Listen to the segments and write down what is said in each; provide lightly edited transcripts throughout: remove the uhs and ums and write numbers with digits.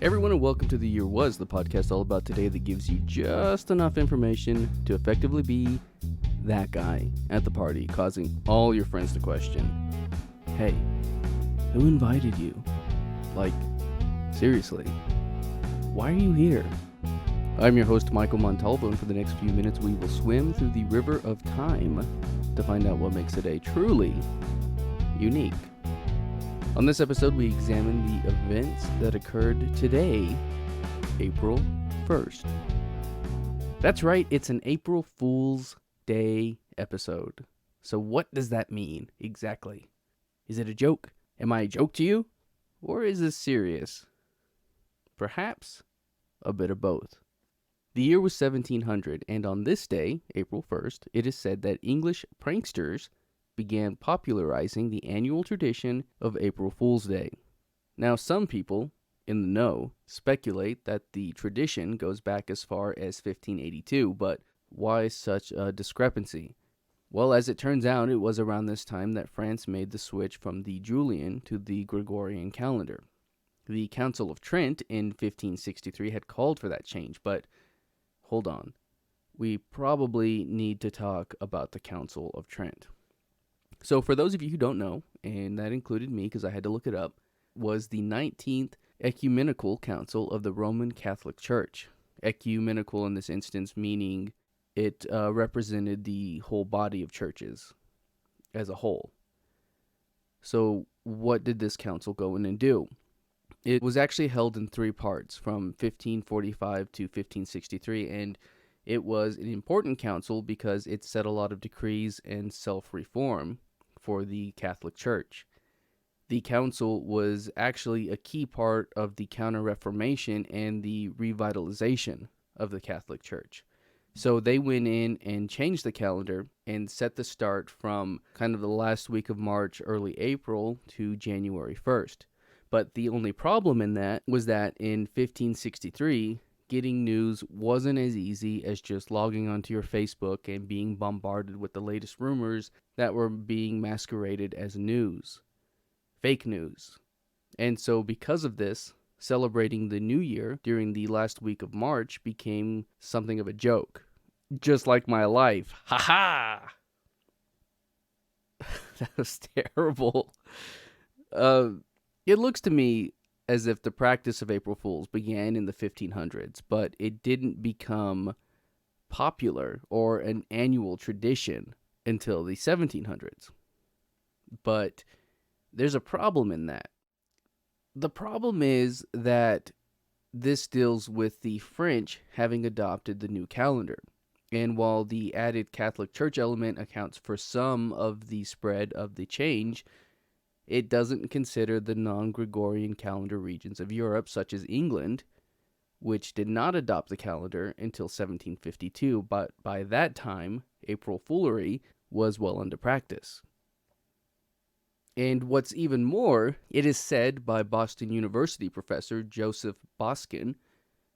Everyone, and welcome to The Year Was, the podcast all about today that gives you just enough information to effectively be that guy at the party, causing all your friends to question, hey, who invited you? Like, seriously, why are you here? I'm your host, Michael Montalvo, and for the next few minutes we will swim through the river of time to find out what makes a day truly unique. On this episode, we examine the events that occurred today, April 1st. That's right, it's an April Fool's Day episode. So what does that mean exactly? Is it a joke? Am I a joke to you? Or is this serious? Perhaps a bit of both. The year was 1700, and on this day, April 1st, it is said that English pranksters began popularizing the annual tradition of April Fool's Day. Now, some people in the know speculate that the tradition goes back as far as 1582, but why such a discrepancy? Well, as it turns out, it was around this time that France made the switch from the Julian to the Gregorian calendar. The Council of Trent in 1563 had called for that change, but hold on. We probably need to talk about the Council of Trent. So for those of you who don't know, and that included me because I had to look it up, was the 19th Ecumenical Council of the Roman Catholic Church. Ecumenical in this instance meaning it represented the whole body of churches as a whole. So what did this council go in and do? It was actually held in three parts from 1545 to 1563, and it was an important council because it set a lot of decrees and self-reform for the Catholic Church. The council was actually a key part of the Counter-Reformation and the revitalization of the Catholic Church. So they went in and changed the calendar and set the start from kind of the last week of March, early April to January 1st. But the only problem in that was that in 1563, getting news wasn't as easy as just logging onto your Facebook and being bombarded with the latest rumors that were being masqueraded as news. Fake news. And so because of this, celebrating the new year during the last week of March became something of a joke. Just like my life. Ha ha! That was terrible. It looks to me as if the practice of April Fools began in the 1500s, but it didn't become popular or an annual tradition until the 1700s. But there's a problem in that. The problem is that this deals with the French having adopted the new calendar. And while the added Catholic Church element accounts for some of the spread of the change, it doesn't consider the non-Gregorian calendar regions of Europe, such as England, which did not adopt the calendar until 1752, but by that time, April Foolery was well into practice. And what's even more, it is said by Boston University professor Joseph Boskin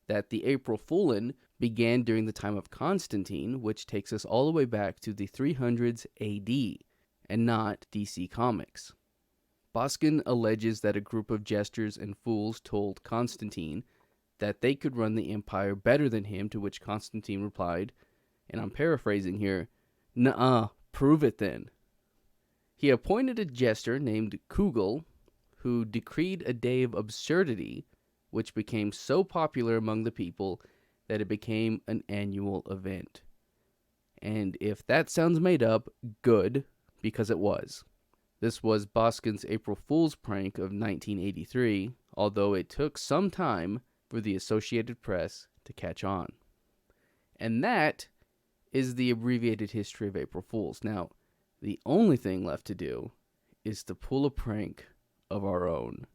that the April Foolin began during the time of Constantine, which takes us all the way back to the 300s AD, and not DC Comics. Boskin alleges that a group of jesters and fools told Constantine that they could run the empire better than him, to which Constantine replied, and I'm paraphrasing here, "Nuh-uh, prove it then." He appointed a jester named Kugel, who decreed a day of absurdity, which became so popular among the people that it became an annual event. And if that sounds made up, good, because it was. This was Boskin's April Fool's prank of 1983, although it took some time for the Associated Press to catch on. And that is the abbreviated history of April Fools. Now, the only thing left to do is to pull a prank of our own.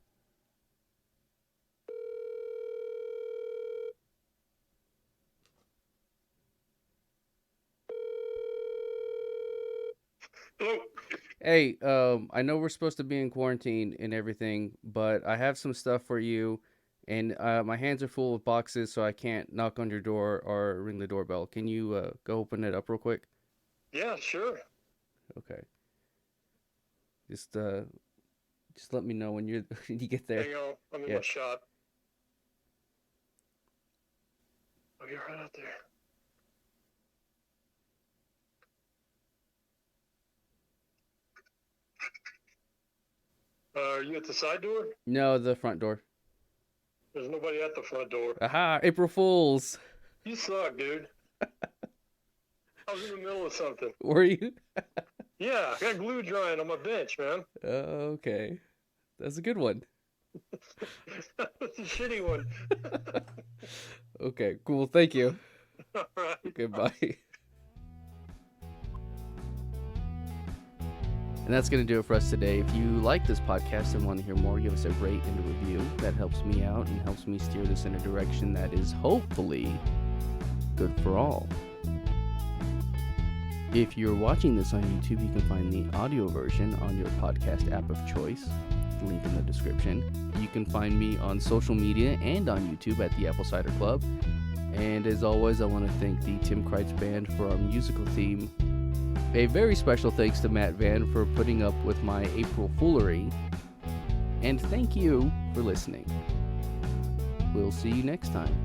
Hello. Hey, I know we're supposed to be in quarantine and everything, but I have some stuff for you, and my hands are full of boxes, so I can't knock on your door or ring the doorbell. Can you go open it up real quick? Yeah, sure. Okay. Just let me know when you get there. Hang on. Let me Yeah. my shot. Oh, you're right out there. Are you at the side door? No, the front door. There's nobody at the front door. Aha! April Fools. You suck, dude. I was in the middle of something. Were you? Yeah, I got glue drying on my bench, man. Okay, that's a good one. That's a shitty one. Okay, cool. Thank you. All right. Goodbye. And that's going to do it for us today. If you like this podcast and want to hear more, give us a rate and a review. That helps me out and helps me steer this in a direction that is hopefully good for all. If you're watching this on YouTube, you can find the audio version on your podcast app of choice. Link in the description. You can find me on social media and on YouTube at the Apple Cider Club. And as always, I want to thank the Tim Kreitz Band for our musical theme. A very special thanks to Matt Van for putting up with my April foolery. And thank you for listening. We'll see you next time.